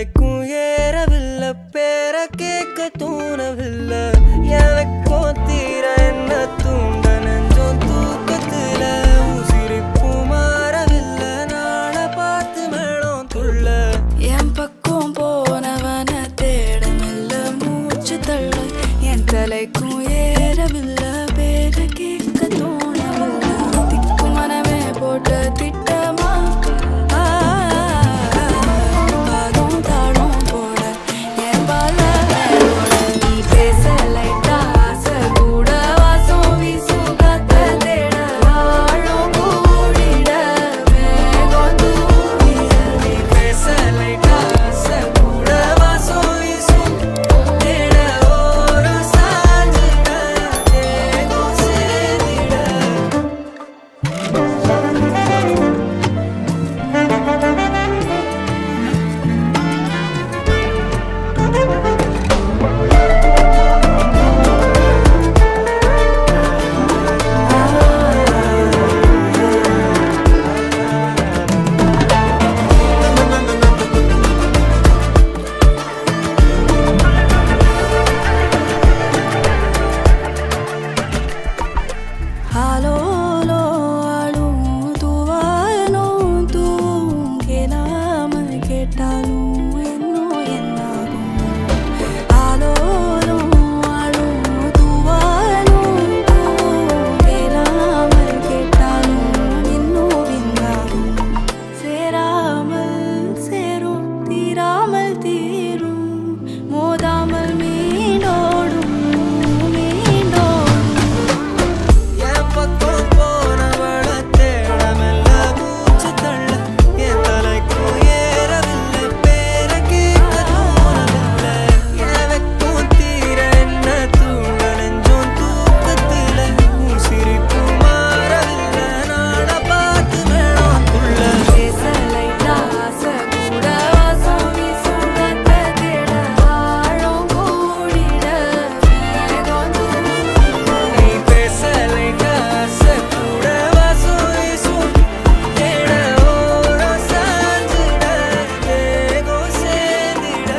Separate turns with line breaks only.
தலைக்கும் ஏறவில்லை, பேர கேட்க தூணவில்லை. எனக்கும் தீர என்ன தூண்ட நெஞ்சம் தூக்கத்துல உசிரிப்பு மாறவில்லை. நாள பார்த்து மேளம் துள்ள
என் பக்கம் போனவன தேடமில்ல, மூச்சு தள்ள என் தலைக்கும் ஏறவில்லை, பேர கேட்க தோணவில்லை. திக்கு மனமே போட்ட திட்டமா பாதம் தாழம் போட என் பால நீ பேச லைட்டா ஆசை கூட வாசம் வீசும் காத்த தேட ஆழம் கூடிட மேகம் தூங்கிட.
நீ பேச லைட்டா ஆசை கூட வாசம் வீசும் தேட ஓரம் சாஞ்சிட தேகம் சேர்ந்திட.
ஆலோலோ ஆளும் தூவாலும் தூவும் கேளாமல் கேட்டாலும் இன்னும் என்னாகும். ஆலோலோ ஆளும் தூவாலும் தூவும் கேளாமல் கேட்டாலும் இன்னும் என்னாகும். சேராமல் சேரும் தீராமல் தீரும் மோதாமல் மீண்டோடும் மீண்டோடும்.
என் பக்கம் போனவள தேடமெல்ல மூச்சு தள்ள என் தலைக்கும் ஏறவில்லை, பேர கேட்க தோணவில்லை. எனக்கும் தீர என்ன தூண்ட நெஞ்சம் தூக்கத்துல உசிரிப்பு மாறவில்லை. நாட பார்த்து மேளம் துள்ள
பேச லைட்டா ஆசை கூட வாசம் வீசும் காத்த தேட ஆழம் கூடிட மேகம் தூங்கிட.
நீ பேச லைட்டா ஆசை கூட வாசம் வீசும் தேட ஓரம் சாஞ்சிட தேகம் சேர்ந்திட.